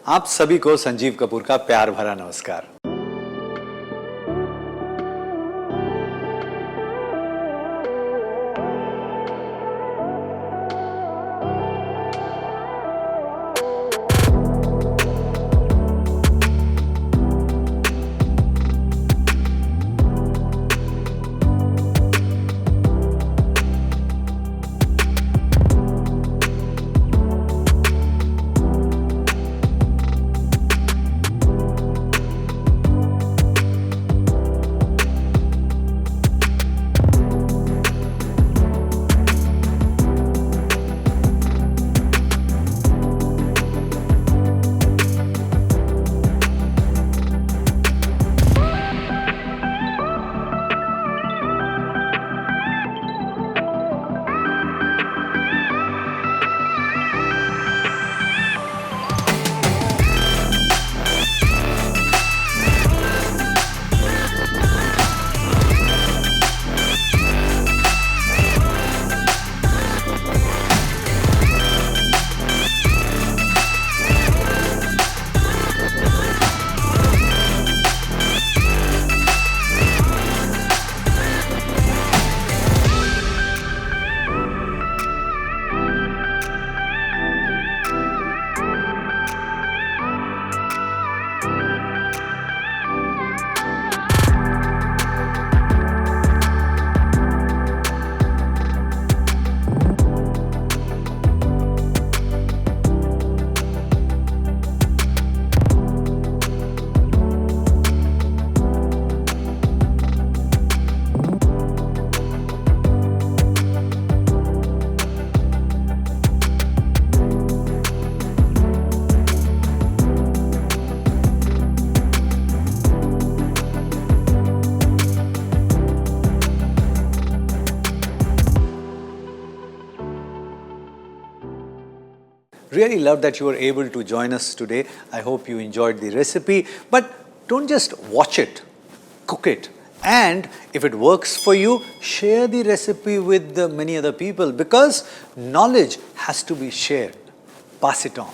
आप सभी को संजीव कपूर का प्यार भरा नमस्कार। Really love that you were able to join us today. I hope you enjoyed the recipe. But don't just watch it, cook it. And if it works for you, share the recipe with many other people, because knowledge has to be shared. Pass it on.